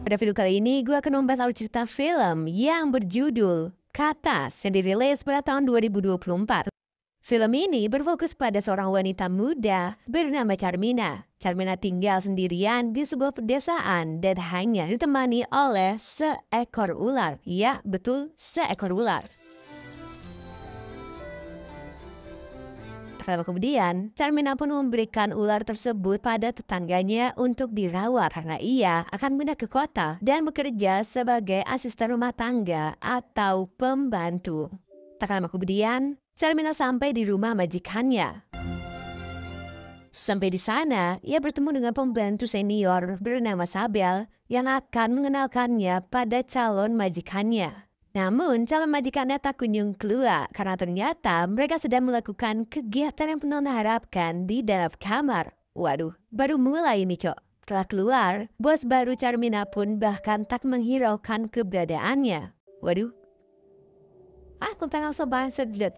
Pada video kali ini, gue akan membahas alur cerita film yang berjudul Katas yang dirilis pada tahun 2024. Film ini berfokus pada seorang wanita muda bernama Carmina. Carmina tinggal sendirian di sebuah pedesaan dan hanya ditemani oleh seekor ular. Ya, betul, seekor ular. Lama kemudian, Carmina pun memberikan ular tersebut pada tetangganya untuk dirawat karena ia akan pindah ke kota dan bekerja sebagai asisten rumah tangga atau pembantu. Tak lama kemudian, Carmina sampai di rumah majikannya. Sampai di sana, ia bertemu dengan pembantu senior bernama Sabel yang akan mengenalkannya pada calon majikannya. Namun, calon majikannya tak kunjung keluar karena ternyata mereka sedang melakukan kegiatan yang penuh harapkan di dalam kamar. Waduh, baru mulai nih, Cok. Setelah keluar, bos baru Carmina pun bahkan tak menghiraukan keberadaannya. Waduh, aku tak usah bahas sedot.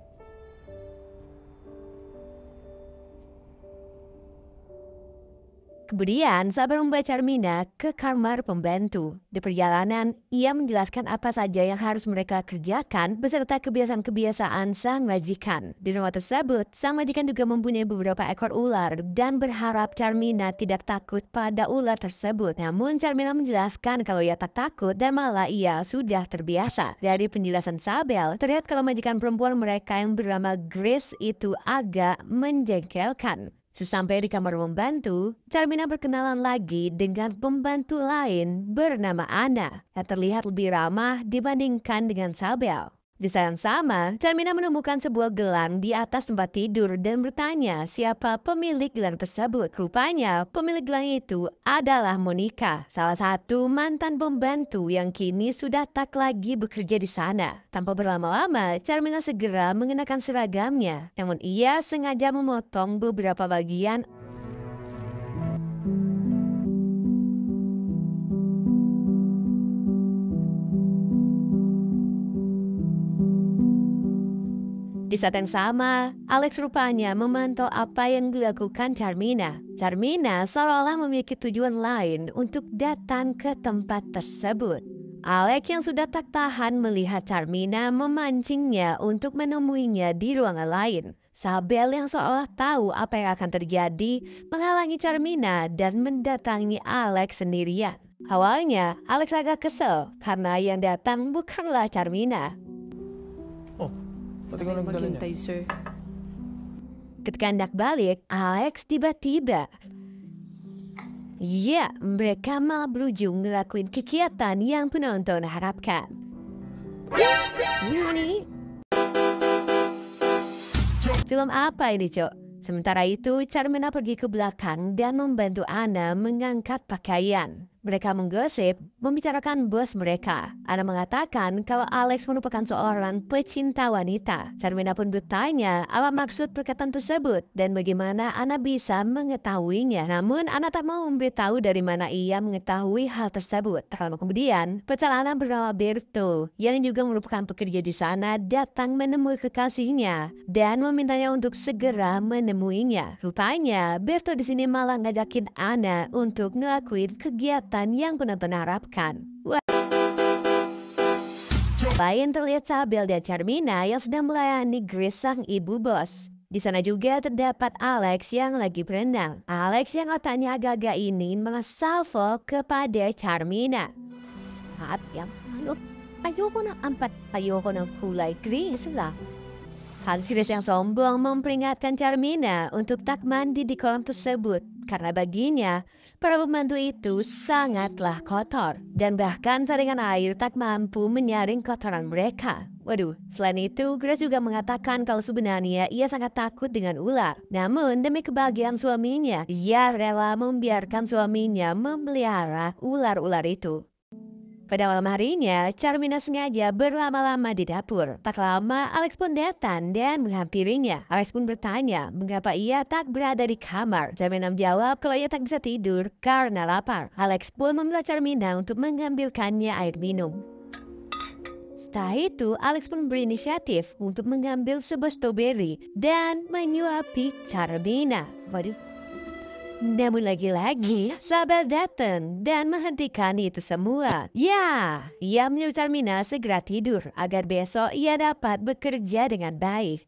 Kemudian, Sabar membawa Carmina ke kamar pembantu. Di perjalanan, ia menjelaskan apa saja yang harus mereka kerjakan beserta kebiasaan-kebiasaan sang majikan. Di rumah tersebut, sang majikan juga mempunyai beberapa ekor ular dan berharap Carmina tidak takut pada ular tersebut. Namun, Carmina menjelaskan kalau ia tak takut dan malah ia sudah terbiasa. Dari penjelasan Sabel, terlihat kalau majikan perempuan mereka yang bernama Grace itu agak menjengkelkan. Sesampai di kamar pembantu, Carmina berkenalan lagi dengan pembantu lain bernama Ana yang terlihat lebih ramah dibandingkan dengan Sabel. Di saat yang sama, Carmina menemukan sebuah gelang di atas tempat tidur dan bertanya siapa pemilik gelang tersebut. Rupanya, pemilik gelang itu adalah Monica, salah satu mantan pembantu yang kini sudah tak lagi bekerja di sana. Tanpa berlama-lama, Carmina segera mengenakan seragamnya. Namun ia sengaja memotong beberapa bagian Di saat yang sama, Alex rupanya memantau apa yang dilakukan Carmina. Carmina seolah-olah memiliki tujuan lain untuk datang ke tempat tersebut. Alex yang sudah tak tahan melihat Carmina memancingnya untuk menemuinya di ruangan lain. Sabel yang seolah tahu apa yang akan terjadi menghalangi Carmina dan mendatangi Alex sendirian. Awalnya, Alex agak kesel karena yang datang bukanlah Carmina. Oh, pati ko nagdala niya. Maghintay, sir. Ketika hendak balik, Alex tiba-tiba. Ya, mereka malah berujung ngelakuin kegiatan yang penonton harapkan. Ini film apa ini, Cok? Sementara itu, Carmina pergi ke belakang dan membantu Ana mengangkat pakaian. Mereka menggosip, membicarakan bos mereka. Ana mengatakan kalau Alex merupakan seorang pecinta wanita. Carmina pun bertanya apa maksud perkataan tersebut dan bagaimana Ana bisa mengetahuinya. Namun, Ana tak mau memberitahu dari mana ia mengetahui hal tersebut. Tak lama kemudian, pacar Ana bernama Berto, yang juga merupakan pekerja di sana, datang menemui kekasihnya dan memintanya untuk segera menemuinya. Rupanya, Berto di sini malah ngajakin Ana untuk ngelakuin kegiatan yang penonton harapkan. Lain terlihat Sabel dan Carmina yang sedang melayani Grace sang ibu bos. Di sana juga terdapat Alex yang lagi berenang. Alex yang otaknya agak-agak ini malah salvo kepada Carmina. Maaf ya, ayoko ng kulay Grace lah. Hal Grace yang sombong memperingatkan Carmina untuk tak mandi di kolam tersebut karena baginya para pembantu itu sangatlah kotor dan bahkan saringan air tak mampu menyaring kotoran mereka. Waduh, selain itu Grace juga mengatakan kalau sebenarnya ia sangat takut dengan ular. Namun demi kebahagiaan suaminya, ia rela membiarkan suaminya memelihara ular-ular itu. Pada malam harinya, Carmina sengaja berlama-lama di dapur. Tak lama, Alex pun datang dan menghampirinya. Alex pun bertanya mengapa ia tak berada di kamar. Carmina menjawab kalau ia tak bisa tidur karena lapar. Alex pun meminta Carmina untuk mengambilkannya air minum. Setelah itu, Alex pun berinisiatif untuk mengambil sebuah stroberi dan menyuapi Carmina. Waduh. Namun lagi-lagi, Sabel datang dan menghentikan itu semua. Ya, ia menyuruh Carmina segera tidur agar besok ia dapat bekerja dengan baik.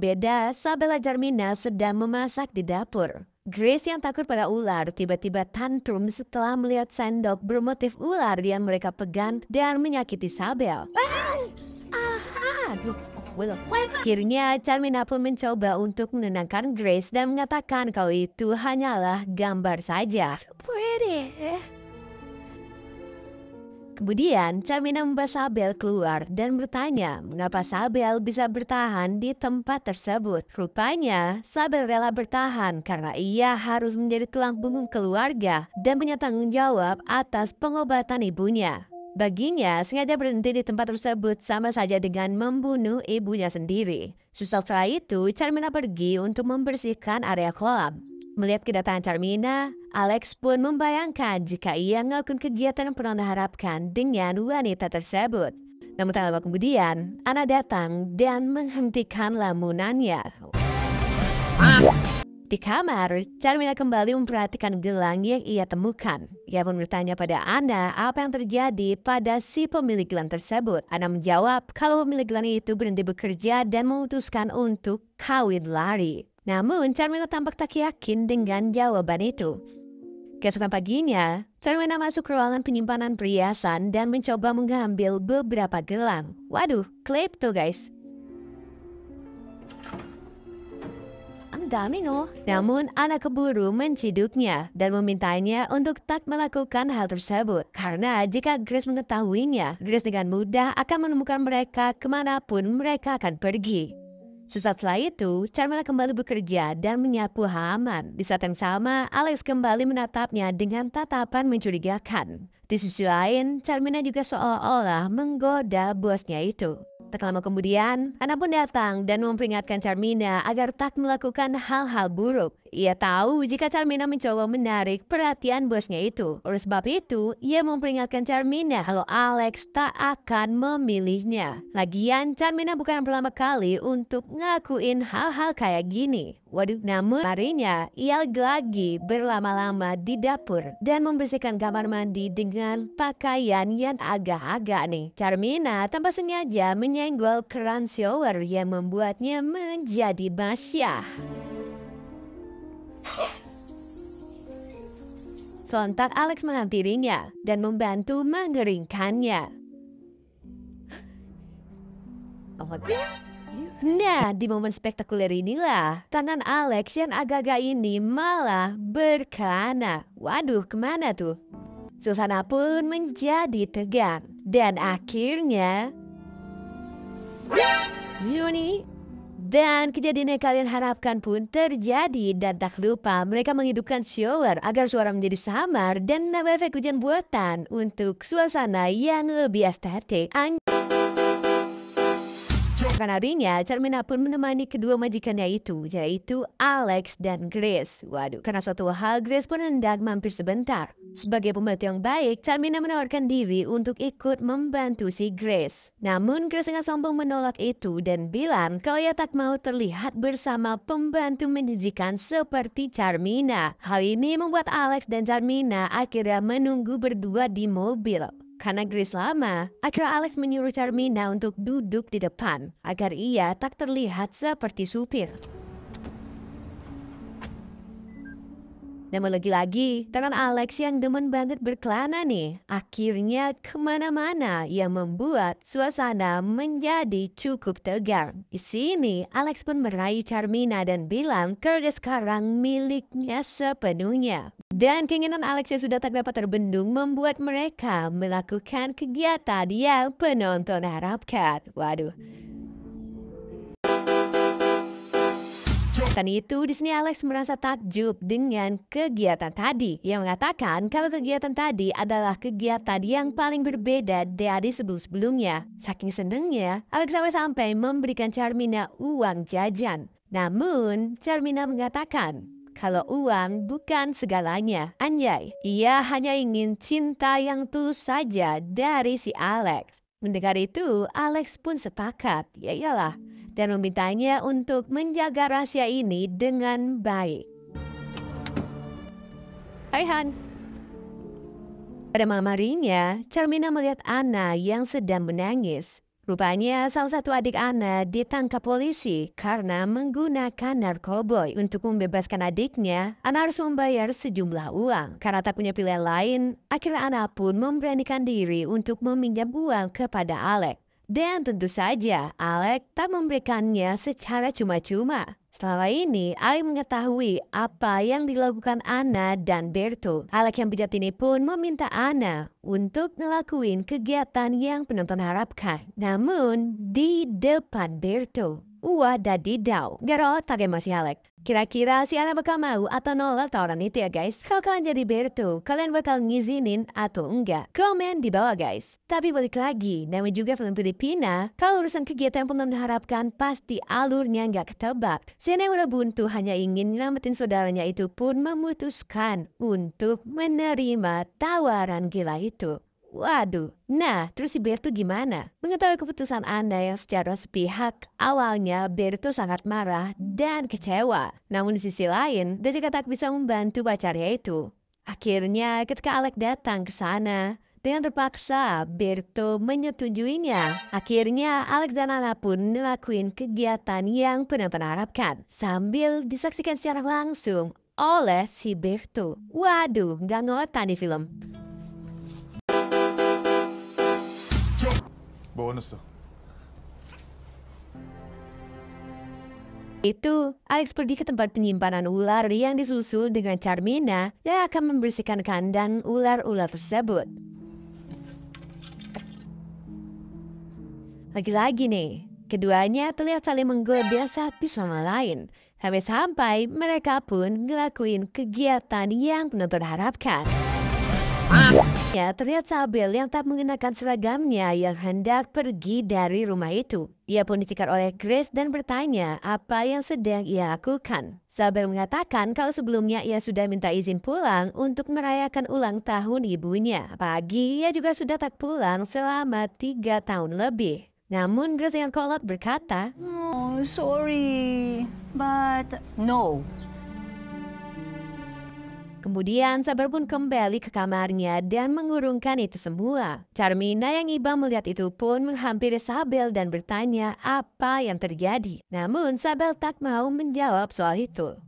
Beda, Sabel dan Carmina sedang memasak di dapur. Grace yang takut pada ular tiba-tiba tantrum setelah melihat sendok bermotif ular yang mereka pegang dan menyakiti Sabel. Akhirnya Carmina pun mencoba untuk menenangkan Grace dan mengatakan kalau itu hanyalah gambar saja. Kemudian Carmina membawa Sabel keluar dan bertanya mengapa Sabel bisa bertahan di tempat tersebut. Rupanya Sabel rela bertahan karena ia harus menjadi tulang punggung keluarga dan punya tanggung jawab atas pengobatan ibunya. Baginya, sengaja berhenti di tempat tersebut sama saja dengan membunuh ibunya sendiri. Setelah itu, Carmina pergi untuk membersihkan area kolam. Melihat kedatangan Carmina, Alex pun membayangkan jika ia melakukan kegiatan yang pernah diharapkan dengan wanita tersebut. Namun tak lama kemudian, Anna datang dan menghentikan lamunannya. Di kamar, Carmina kembali memperhatikan gelang yang ia temukan. Ia pun bertanya pada Anna apa yang terjadi pada si pemilik gelang tersebut. Anna menjawab kalau pemilik gelang itu berhenti bekerja dan memutuskan untuk kawin lari. Namun, Carmina tampak tak yakin dengan jawaban itu. Keesokan paginya, Carmina masuk ke ruangan penyimpanan perhiasan dan mencoba mengambil beberapa gelang. Waduh, klepto guys. Ang dami no? Namun, anak keburu menciduknya dan memintanya untuk tak melakukan hal tersebut. Karena jika Grace mengetahuinya, Grace dengan mudah akan menemukan mereka kemanapun mereka akan pergi. Sesaat setelah itu, Carmina kembali bekerja dan menyapu halaman. Di saat yang sama, Alex kembali menatapnya dengan tatapan mencurigakan. Di sisi lain, Carmina juga seolah-olah menggoda bosnya itu. Tak lama kemudian, Anna pun datang dan memperingatkan Carmina agar tak melakukan hal-hal buruk. Ia tahu jika Carmina mencoba menarik perhatian bosnya itu. Oleh sebab itu, ia memperingatkan Carmina kalau Alex tak akan memilihnya. Lagian, Carmina bukan pertama kali untuk ngakuin hal-hal kayak gini. Waduh, namun harinya ia lagi berlama-lama di dapur dan membersihkan kamar mandi dengan pakaian yang agak-agak nih. Carmina tanpa sengaja menyenggol keran shower yang membuatnya menjadi basyah. Sontak Alex menghampirinya dan membantu mengeringkannya. Nah, di momen spektakuler inilah, tangan Alex yang agak-agak ini malah berkelana. Waduh, kemana tuh? Suasana pun menjadi tegang. Dan akhirnya... Yuni... Dan kejadian yang kalian harapkan pun terjadi dan tak lupa mereka menghidupkan shower agar suara menjadi samar dan nambah efek hujan buatan untuk suasana yang lebih estetik. Karena harinya, Carmina pun menemani kedua majikannya itu, yaitu Alex dan Grace. Waduh, karena suatu hal Grace pun hendak mampir sebentar. Sebagai pembantu yang baik, Carmina menawarkan diri untuk ikut membantu si Grace. Namun Grace dengan sombong menolak itu dan bilang kalau ia tak mau terlihat bersama pembantu menjijikan seperti Carmina. Hal ini membuat Alex dan Carmina akhirnya menunggu berdua di mobil. Karena Grace lama, akhirnya Alex menyuruh Carmina untuk duduk di depan agar ia tak terlihat seperti supir. Namun lagi-lagi, tangan Alex yang demen banget berkelana nih, akhirnya kemana-mana yang membuat suasana menjadi cukup tegang. Di sini, Alex pun meraih Carmina dan bilang kalau dia sekarang miliknya sepenuhnya. Dan keinginan Alex yang sudah tak dapat terbendung membuat mereka melakukan kegiatan yang penonton harapkan. Waduh. Dan itu di sini Alex merasa takjub dengan kegiatan tadi yang mengatakan kalau kegiatan tadi adalah kegiatan yang paling berbeda dari sebelum-sebelumnya. Saking senengnya, Alex sampai memberikan Carmina uang jajan. Namun, Carmina mengatakan kalau uang bukan segalanya. Anjay, ia hanya ingin cinta yang tulus saja dari si Alex. Mendengar itu, Alex pun sepakat, ya iyalah, dan memintanya untuk menjaga rahasia ini dengan baik. Hai Han. Pada malam harinya, Carmina melihat Anna yang sedang menangis. Rupanya salah satu adik Anna ditangkap polisi karena menggunakan narkoboy. Untuk membebaskan adiknya, Anna harus membayar sejumlah uang. Karena tak punya pilihan lain, akhirnya Anna pun memberanikan diri untuk meminjam uang kepada Alex. Dan tentu saja, Alex tak memberikannya secara cuma-cuma. Selama ini, Alex mengetahui apa yang dilakukan Anna dan Berto. Alex yang bijak ini pun meminta Anna untuk ngelakuin kegiatan yang penonton harapkan. Namun, di depan Berto. Wadadidaw, gak otak ya masih Alex. Kira-kira si Anna bakal mau atau nolak tawaran itu ya guys? Kalau kalian jadi Berto, kalian bakal ngizinin atau enggak? Komen di bawah guys. Tapi balik lagi, namanya juga film Filipina, kalau urusan kegiatan yang belum diharapkan, pasti alurnya nggak ketebak. Si Anna yang udah buntu hanya ingin nyelamatin saudaranya itu pun memutuskan untuk menerima tawaran gila itu. Waduh, nah terus si Berto gimana? Mengetahui keputusan Anda yang secara sepihak, awalnya Berto sangat marah dan kecewa. Namun di sisi lain, dia juga tak bisa membantu pacarnya itu. Akhirnya ketika Alex datang ke sana, dengan terpaksa Berto menyetujuinya. Akhirnya Alex dan Anna pun ngelakuin kegiatan yang penonton harapkan. Sambil disaksikan secara langsung oleh si Berto. Waduh, gak ngotan di film. Bonus tuh. Itu, Alex pergi ke tempat penyimpanan ular yang disusul dengan Carmina yang akan membersihkan kandang ular-ular tersebut. Lagi-lagi nih, keduanya terlihat saling menggoda satu sama lain. Sampai-sampai mereka pun ngelakuin kegiatan yang penonton harapkan. Ya, terlihat Sabel yang tak mengenakan seragamnya yang hendak pergi dari rumah itu. Ia pun dicekal oleh Grace dan bertanya apa yang sedang ia lakukan. Sabel mengatakan kalau sebelumnya ia sudah minta izin pulang untuk merayakan ulang tahun ibunya. Pagi ia juga sudah tak pulang selama 3 tahun lebih. Namun Grace yang kolot berkata, Oh, sorry, but no. Kemudian Sabar pun kembali ke kamarnya dan mengurungkan itu semua. Carmina yang iba melihat itu pun menghampiri Sabel dan bertanya apa yang terjadi. Namun Sabel tak mau menjawab soal itu.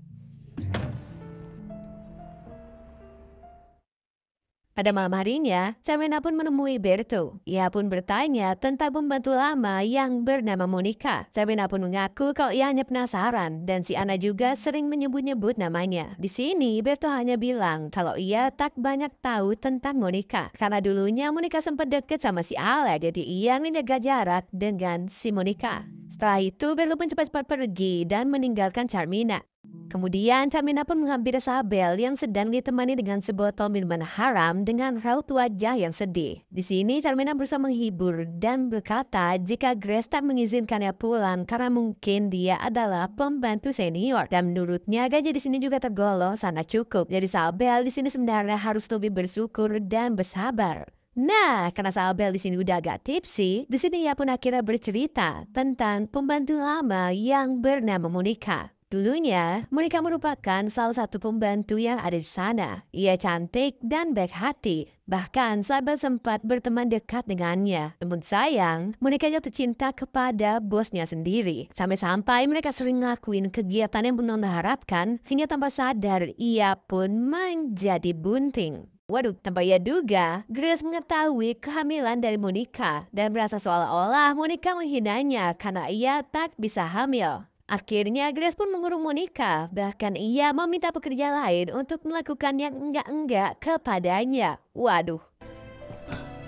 Pada malam harinya, Carmina pun menemui Berto. Ia pun bertanya tentang pembantu lama yang bernama Monica. Carmina pun mengaku kalau ia hanya penasaran dan si Anna juga sering menyebut-nyebut namanya. Di sini, Berto hanya bilang kalau ia tak banyak tahu tentang Monica. Karena dulunya Monica sempat deket sama si Alex, jadi ia menjaga jarak dengan si Monica. Setelah itu, Berto pun cepat-cepat pergi dan meninggalkan Carmina. Kemudian Carmina pun menghampiri Sabel yang sedang ditemani dengan sebotol minuman haram dengan raut wajah yang sedih. Di sini Carmina berusaha menghibur dan berkata jika Grace tak mengizinkannya pulang karena mungkin dia adalah pembantu senior dan menurutnya gaji di sini juga tergolong sangat cukup. Jadi Sabel di sini sebenarnya harus lebih bersyukur dan bersabar. Nah, karena Sabel di sini udah agak tipsy, di sini ia pun akhirnya bercerita tentang pembantu lama yang bernama Monica. Dulunya, Monica merupakan salah satu pembantu yang ada di sana. Ia cantik dan baik hati. Bahkan Sabel sempat berteman dekat dengannya. Namun sayang, Monica jatuh cinta kepada bosnya sendiri. Sampai-sampai mereka sering ngelakuin kegiatan yang belum diharapkan, hingga tanpa sadar ia pun menjadi bunting. Waduh, tanpa ia duga, Grace mengetahui kehamilan dari Monica dan merasa seolah-olah Monica menghinanya karena ia tak bisa hamil. Akhirnya Grace pun mengurung Monica, bahkan ia meminta pekerja lain untuk melakukan yang enggak-enggak kepadanya. Waduh.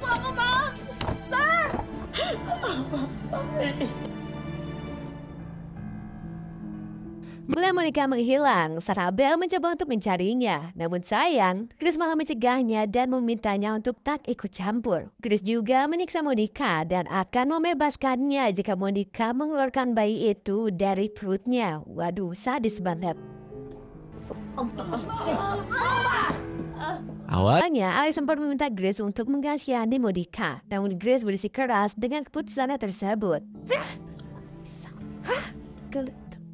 Mama! Sir! Mulai Monica menghilang, Sabel mencoba untuk mencarinya. Namun sayang, Grace malah mencegahnya dan memintanya untuk tak ikut campur. Grace juga menyiksa Monica dan akan membebaskannya jika Monica mengeluarkan bayi itu dari perutnya. Waduh, sadis banget. Awalnya, Alex sempat meminta Grace untuk mengasihani Monica. Namun Grace bersikeras dengan keputusannya tersebut.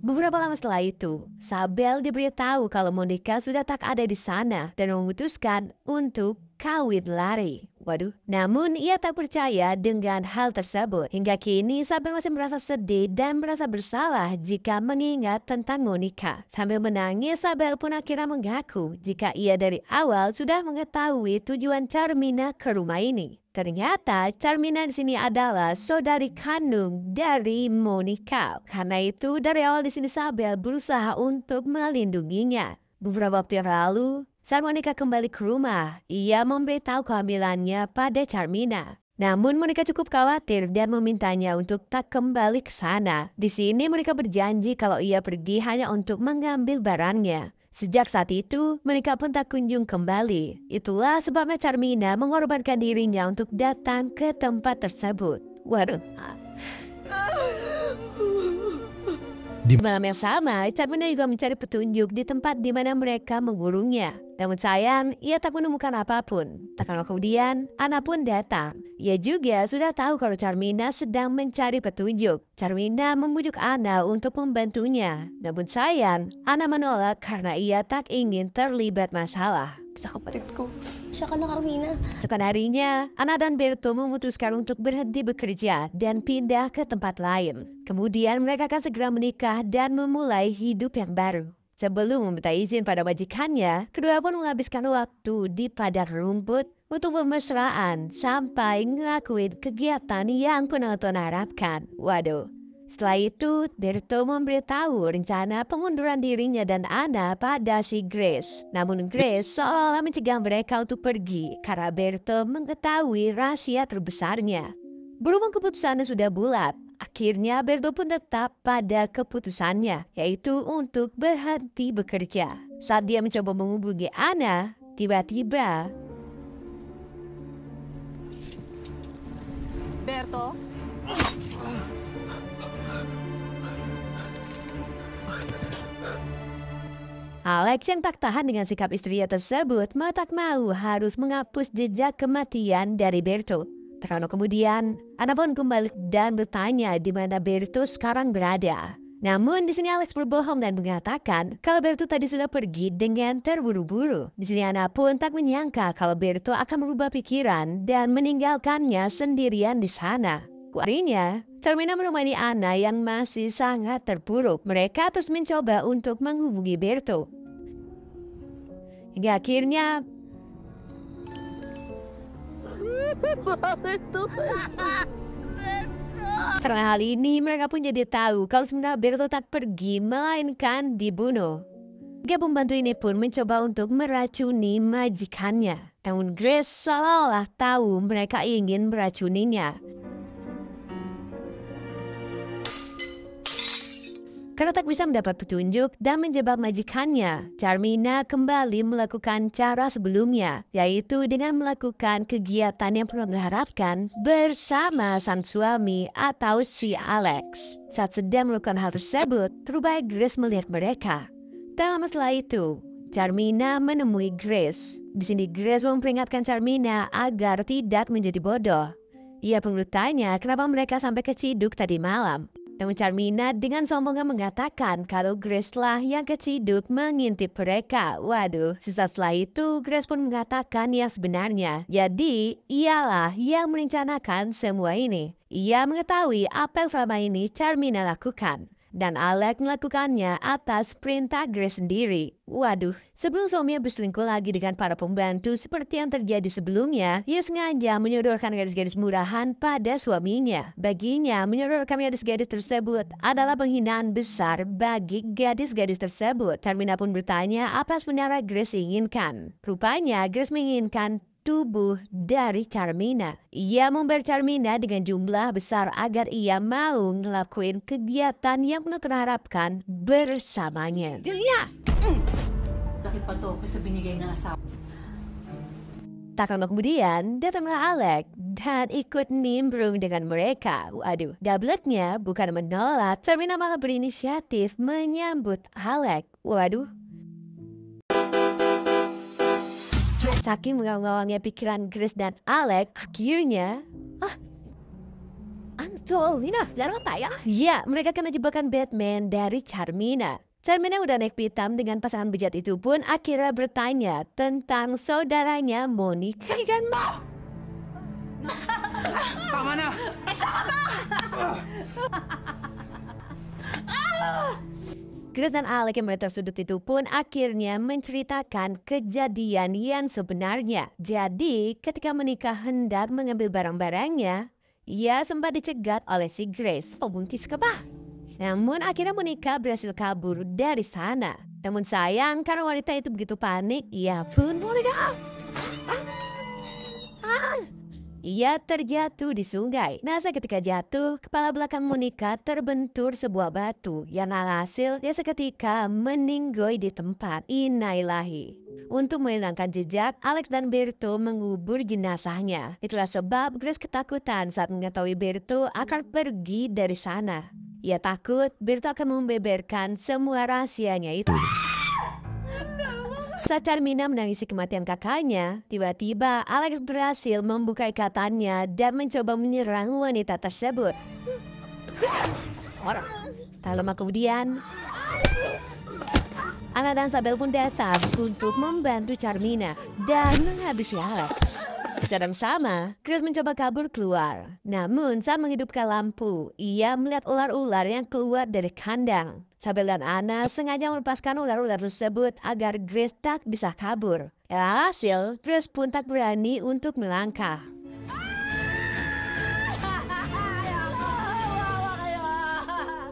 Beberapa lama setelah itu, Sabel diberitahu kalau Monica sudah tak ada di sana dan memutuskan untuk kawin lari. Waduh, namun ia tak percaya dengan hal tersebut. Hingga kini Sabel masih merasa sedih dan merasa bersalah jika mengingat tentang Monica. Sambil menangis, Sabel pun akhirnya mengaku jika ia dari awal sudah mengetahui tujuan Carmina ke rumah ini. Ternyata Carmina di sini adalah saudari kandung dari Monica. Karena itu dari awal di sini Sabel berusaha untuk melindunginya. Beberapa waktu yang lalu, saat Monica kembali ke rumah, ia memberitahu kehamilannya pada Carmina. Namun Monica cukup khawatir dan memintanya untuk tak kembali ke sana. Di sini Monica berjanji kalau ia pergi hanya untuk mengambil barangnya. Sejak saat itu, Monica pun tak kunjung kembali. Itulah sebabnya Carmina mengorbankan dirinya untuk datang ke tempat tersebut. Waduh. Di malam yang sama, Carmina juga mencari petunjuk di tempat di mana mereka mengurungnya. Namun sayang, ia tak menemukan apapun. Tak lama kemudian, Ana pun datang. Ia juga sudah tahu kalau Carmina sedang mencari petunjuk. Carmina memujuk Ana untuk membantunya. Namun sayang, Ana menolak karena ia tak ingin terlibat masalah. Sa kapatid ko. Siya ka na, Carmina. Sekarang harinya, Ana dan Berto memutuskan untuk berhenti bekerja dan pindah ke tempat lain. Kemudian mereka akan segera menikah dan memulai hidup yang baru. Sebelum meminta izin pada majikannya, kedua pun menghabiskan waktu di padang rumput untuk bermesraan sampai ngelakuin kegiatan yang penonton harapkan. Waduh. Setelah itu, Berto memberitahu rencana pengunduran dirinya dan Ana pada si Grace. Namun Grace seolah-olah mencegah mereka untuk pergi karena Berto mengetahui rahasia terbesarnya. Berhubung keputusannya sudah bulat, akhirnya Berto pun tetap pada keputusannya, yaitu untuk berhenti bekerja. Saat dia mencoba menghubungi Ana, tiba-tiba Berto? Alex yang tak tahan dengan sikap istrinya tersebut mau tak mau harus menghapus jejak kematian dari Berto. Tak lama kemudian, Ana pun kembali dan bertanya di mana Berto sekarang berada. Namun di sini Alex berbohong dan mengatakan kalau Berto tadi sudah pergi dengan terburu-buru. Di sini Ana pun tak menyangka kalau Berto akan merubah pikiran dan meninggalkannya sendirian di sana. Harinya, Carmina menemani Ana yang masih sangat terpuruk. Mereka terus mencoba untuk menghubungi Berto. Hingga akhirnya karena hal ini mereka pun jadi tahu kalau sebenarnya Berto tak pergi melainkan dibunuh. Tiga pembantu ini pun mencoba untuk meracuni majikannya. Namun Grace seolah-olah tahu mereka ingin meracuninya. Karena tak bisa mendapat petunjuk dan menjebak majikannya, Carmina kembali melakukan cara sebelumnya, yaitu dengan melakukan kegiatan yang pernah diharapkan bersama sang suami atau si Alex. Saat sedang melakukan hal tersebut, terubah Grace melihat mereka. Tak lama setelah itu, Carmina menemui Grace. Di sini Grace memperingatkan Carmina agar tidak menjadi bodoh. Ia pun bertanya kenapa mereka sampai keciduk tadi malam. Namun Carmina dengan sombongnya mengatakan kalau Grace lah yang keciduk mengintip mereka. Waduh, sesaat setelah itu Grace pun mengatakan yang sebenarnya. Jadi, ialah yang merencanakan semua ini. Ia mengetahui apa yang selama ini Carmina lakukan. Dan Alex melakukannya atas perintah Grace sendiri. Waduh, sebelum suaminya berselingkuh lagi dengan para pembantu seperti yang terjadi sebelumnya, ia sengaja menyodorkan gadis-gadis murahan pada suaminya. Baginya, menyodorkan gadis-gadis tersebut adalah penghinaan besar bagi gadis-gadis tersebut. Carmina pun bertanya apa sebenarnya Grace inginkan. Rupanya, Grace menginginkan tubuh dari Carmina. Ia membayar Carmina dengan jumlah besar agar ia mau ngelakuin kegiatan yang pernah terharapkan bersamanya. Dia! Laki pa to kasi binigay ng asawa. Tak lama kemudian, datanglah Alex dan ikut nimbrung dengan mereka. Waduh, Doubletnya bukan menolak, Carmina malah berinisiatif menyambut Alex. Waduh. Saking mengawang-awangnya pikiran Grace dan Alex, akhirnya Betul, Lina, jangan ya. Ya, mereka kena jebakan Batman dari Carmina. Carmina udah naik pitam dengan pasangan bejat itu pun akhirnya bertanya tentang saudaranya Monica. Kan? Tama na! Grace dan Alec yang melihat tersudut itu pun akhirnya menceritakan kejadian yang sebenarnya. Jadi, ketika menikah hendak mengambil barang-barangnya, ia sempat dicegat oleh si Grace. Oh, buntis ke bah? Namun akhirnya Monica berhasil kabur dari sana. Namun sayang karena wanita itu begitu panik, ia pun Monica. Ia terjatuh di sungai. Nah, seketika jatuh, kepala belakang Monica terbentur sebuah batu yang alhasil dia seketika meninggoy di tempat. Innalillahi. Untuk menghilangkan jejak, Alex dan Berto mengubur jenazahnya. Itulah sebab Grace ketakutan saat mengetahui Berto akan pergi dari sana. Ia takut Berto akan membeberkan semua rahasianya itu. Saat Carmina menangisi kematian kakaknya, tiba-tiba Alex berhasil membuka ikatannya dan mencoba menyerang wanita tersebut. Tak lama kemudian, Anna dan Sabel pun datang untuk membantu Carmina dan menghabisi Alex. Saat yang sama, Chris mencoba kabur keluar. Namun saat menghidupkan lampu, ia melihat ular-ular yang keluar dari kandang. Sabel dan Anna sengaja melepaskan ular-ular tersebut agar Grace tak bisa kabur. Alhasil, Grace pun tak berani untuk melangkah.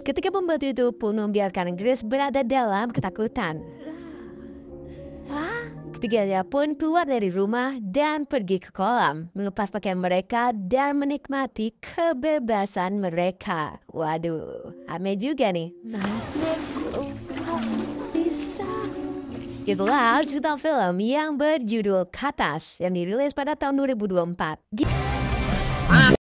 Ketika pembantu itu pun membiarkan Grace berada dalam ketakutan. Ketiganya pun keluar dari rumah dan pergi ke kolam, melepas pakaian mereka dan menikmati kebebasan mereka. Waduh, ame juga nih. Nasibku bisa. Itulah cerita film yang berjudul Katas yang dirilis pada tahun 2024.